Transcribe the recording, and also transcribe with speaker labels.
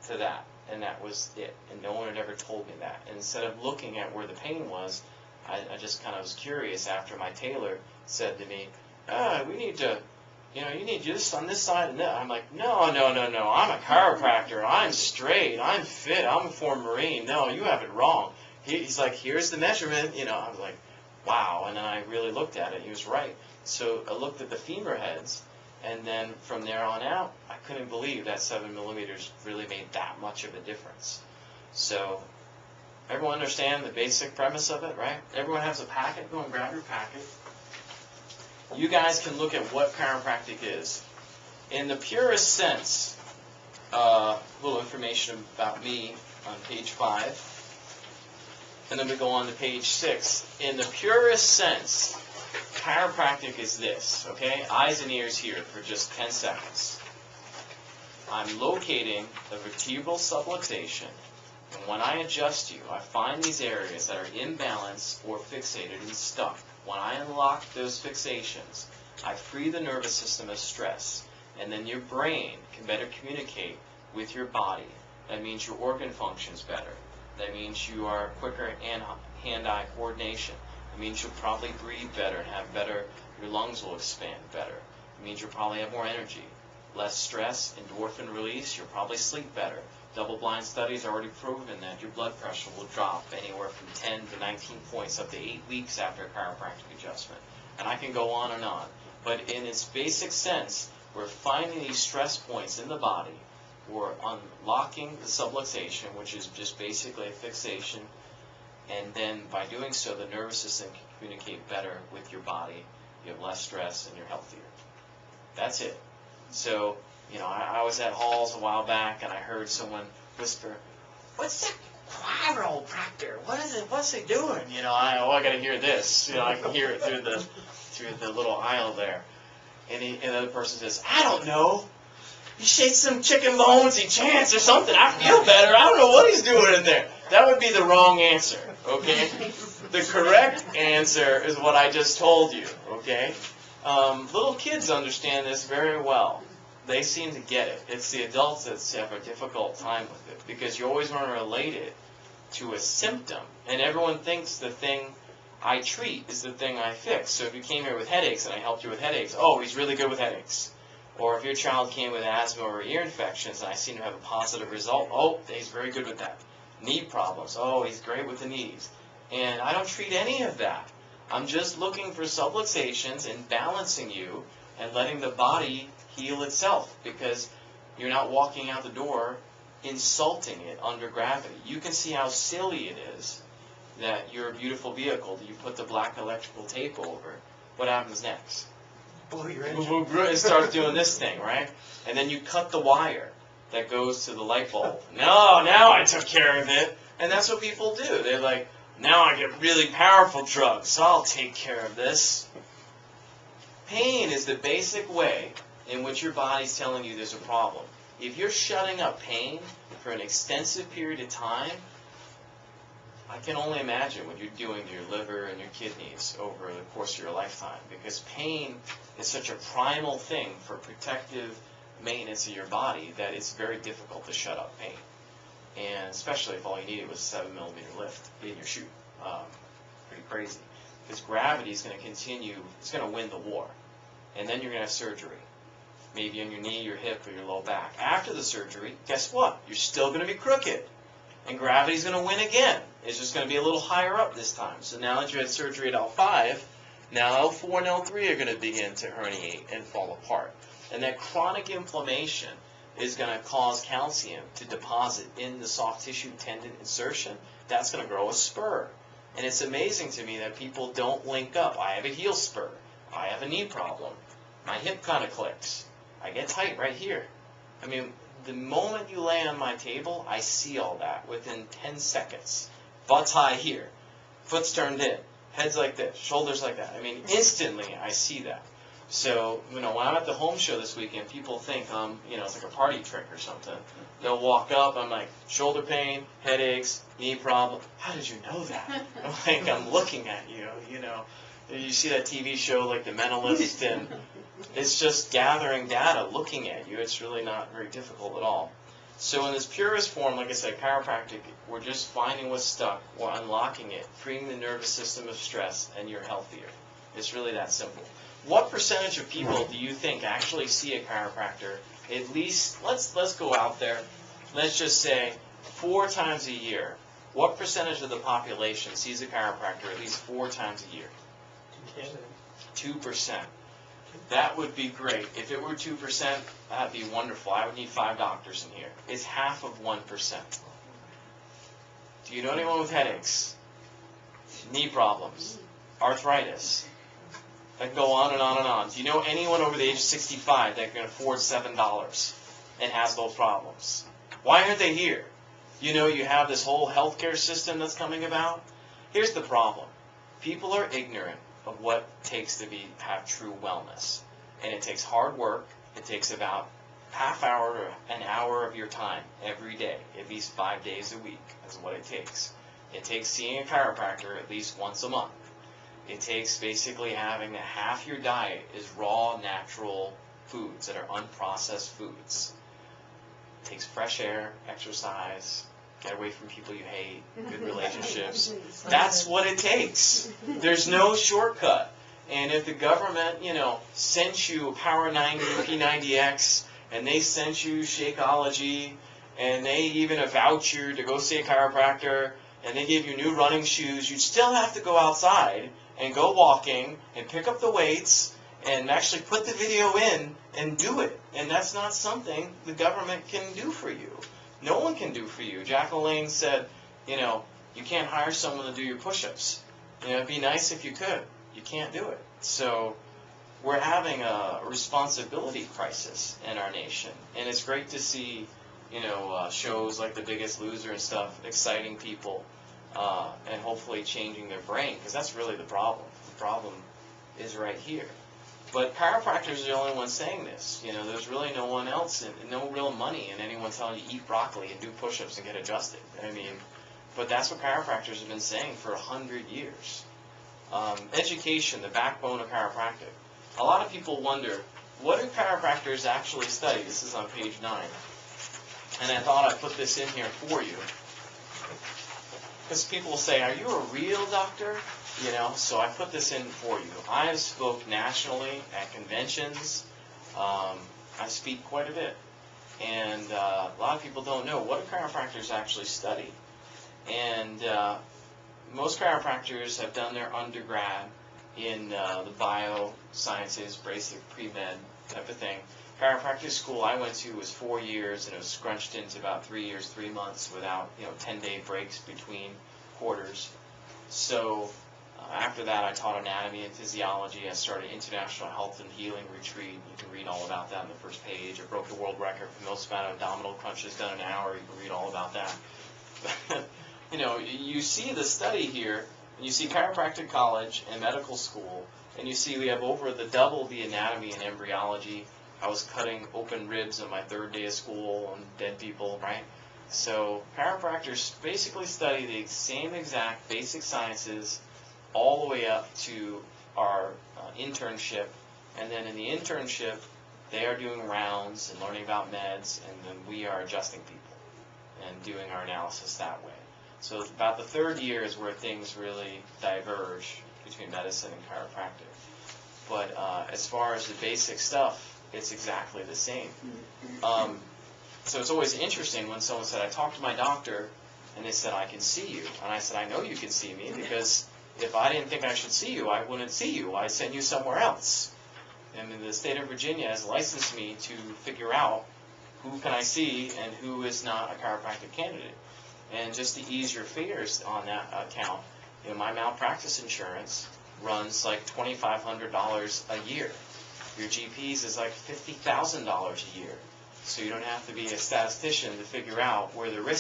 Speaker 1: to that, and that was it. And no one had ever told me that. And instead of looking at where the pain was, I just kind of was curious after my tailor said to me, we need to, you need this on this side and that. I'm like, no, I'm a chiropractor. I'm straight. I'm fit. I'm a former Marine. No, you have it wrong. He's like, here's the measurement. I was like, wow. And then I really looked at it. He was right. So I looked at the femur heads, and then from there on out, I couldn't believe that 7 millimeters really made that much of a difference. So everyone understand the basic premise of it, right? Everyone has a packet. Go and grab your packet. You guys can look at what chiropractic is. In the purest sense, a little information about me on page 5. And then we go on to page 6. In the purest sense, chiropractic is this, okay? Eyes and ears here for just 10 seconds. I'm locating the vertebral subluxation, and when I adjust you, I find these areas that are imbalanced or fixated and stuck. When I unlock those fixations, I free the nervous system of stress, and then your brain can better communicate with your body. That means your organ functions better. That means you are quicker in hand-eye coordination. It means you'll probably breathe better and have better, your lungs will expand better. It means you'll probably have more energy, less stress, endorphin release, you'll probably sleep better. Double-blind studies are already proven that your blood pressure will drop anywhere from 10 to 19 points up to 8 weeks after a chiropractic adjustment. And I can go on and on. But in its basic sense, we're finding these stress points in the body. We're unlocking the subluxation, which is just basically a fixation. And then by doing so, the nervous system can communicate better with your body. You have less stress and you're healthier. That's it. So, I was at Halls a while back and I heard someone whisper, "What's that chiropractor? What is it? What's he doing?" I got to hear this. I can hear it through the little aisle there. And the other person says, "I don't know. He shakes some chicken bones, he chants or something. I feel better. I don't know what he's doing in there." That would be the wrong answer, okay? The correct answer is what I just told you, okay? Little kids understand this very well. They seem to get it. It's the adults that have a difficult time with it because you always want to relate it to a symptom. And everyone thinks the thing I treat is the thing I fix. So if you came here with headaches and I helped you with headaches, oh, he's really good with headaches. Or if your child came with asthma or ear infections and I seem to have a positive result, oh, he's very good with that. Knee problems, oh, he's great with the knees. And I don't treat any of that. I'm just looking for subluxations and balancing you and letting the body heal itself because you're not walking out the door insulting it under gravity. You can see how silly it is that your beautiful vehicle that you put the black electrical tape over. What happens next?
Speaker 2: Blow your engine.
Speaker 1: It starts doing this thing, right? And then you cut the wire that goes to the light bulb. No, now I took care of it. And that's what people do. They're like, now I get really powerful drugs, so I'll take care of this. Pain is the basic way in which your body's telling you there's a problem. If you're shutting up pain for an extensive period of time, I can only imagine what you're doing to your liver and your kidneys over the course of your lifetime, because pain is such a primal thing for protective maintenance of your body that it's very difficult to shut up pain. And especially if all you needed was a 7 millimeter lift in your shoe. Pretty crazy. Because gravity is going to continue, it's going to win the war. And then you're going to have surgery. Maybe on your knee, your hip, or your low back. After the surgery, guess what? You're still going to be crooked. And gravity's going to win again. It's just going to be a little higher up this time. So now that you had surgery at L5, now L4 and L3 are going to begin to herniate and fall apart. And that chronic inflammation is going to cause calcium to deposit in the soft tissue tendon insertion. That's going to grow a spur. And it's amazing to me that people don't link up. I have a heel spur. I have a knee problem. My hip kind of clicks. I get tight right here. I mean, the moment you lay on my table, I see all that within 10 seconds. Butt's high here. Foot's turned in. Head's like this. Shoulders like that. I mean, instantly I see that. So, when I'm at the home show this weekend, people think it's like a party trick or something. They'll walk up, I'm like, shoulder pain, headaches, knee problem. How did you know that? I'm looking at you, You see that TV show like The Mentalist, and it's just gathering data, looking at you. It's really not very difficult at all. So in this purest form, like I said, chiropractic, we're just finding what's stuck, we're unlocking it, freeing the nervous system of stress, and you're healthier. It's really that simple. What percentage of people do you think actually see a chiropractor? At least, let's go out there. Let's just say 4 times a year. What percentage of the population sees a chiropractor at least 4 times a year? 2%. That would be great. If it were 2%, that'd be wonderful. I would need 5 doctors in here. It's half of 1%. Do you know anyone with headaches, knee problems, arthritis? I can go on and on and on. Do you know anyone over the age of 65 that can afford $7 and has those problems? Why aren't they here? You know, you have this whole healthcare system that's coming about. Here's the problem. People are ignorant of what it takes to have true wellness. And it takes hard work. It takes about half hour to an hour of your time every day, at least 5 days a week. That's what it takes. It takes seeing a chiropractor at least once a month. It takes basically having that half your diet is raw, natural foods that are unprocessed foods. It takes fresh air, exercise, get away from people you hate, good relationships. That's what it takes. There's no shortcut. And if the government, sent you a Power 90 P90X, and they sent you Shakeology, and they even a voucher to go see a chiropractor, and they give you new running shoes, you'd still have to go outside and go walking and pick up the weights and actually put the video in and do it. And that's not something the government can do for you. No one can do for you. Jack LaLanne said, you can't hire someone to do your push-ups. It'd be nice if you could. You can't do it. So we're having a responsibility crisis in our nation. And it's great to see, shows like The Biggest Loser and stuff, exciting people, and hopefully changing their brain, because that's really the problem. The problem is right here. But chiropractors are the only ones saying this. There's really no one else, and no real money in anyone telling you eat broccoli and do push-ups and get adjusted. But that's what chiropractors have been saying for 100 years. Education, the backbone of chiropractic. A lot of people wonder, what do chiropractors actually study? This is on page 9. And I thought I'd put this in here for you. Because people will say, are you a real doctor? So I put this in for you. I have spoke nationally at conventions. I speak quite a bit. And a lot of people don't know, what do chiropractors actually study? And most chiropractors have done their undergrad in the biosciences, basic pre-med type of thing. Chiropractic school I went to was 4 years, and it was scrunched into about 3 years, 3 months without 10-day breaks between quarters. So after that, I taught anatomy and physiology. I started International Health and Healing Retreat. You can read all about that on the first page. I broke the world record for the most amount of abdominal crunches done in an hour. You can read all about that. You see the study here, and you see chiropractic college and medical school, and you see we have over double the anatomy and embryology. I was cutting open ribs on my 3rd day of school on dead people, right? So chiropractors basically study the same exact basic sciences all the way up to our internship. And then in the internship, they are doing rounds and learning about meds, and then we are adjusting people and doing our analysis that way. So about the 3rd year is where things really diverge between medicine and chiropractic. But as far as the basic stuff, it's exactly the same. So it's always interesting when someone said, I talked to my doctor, and they said, I can see you. And I said, I know you can see me, because if I didn't think I should see you, I wouldn't see you. I'd send you somewhere else. And the state of Virginia has licensed me to figure out who can I see and who is not a chiropractic candidate. And just to ease your fears on that account, my malpractice insurance runs like $2,500 a year. Your GP's is like $50,000 a year. So you don't have to be a statistician to figure out where the risk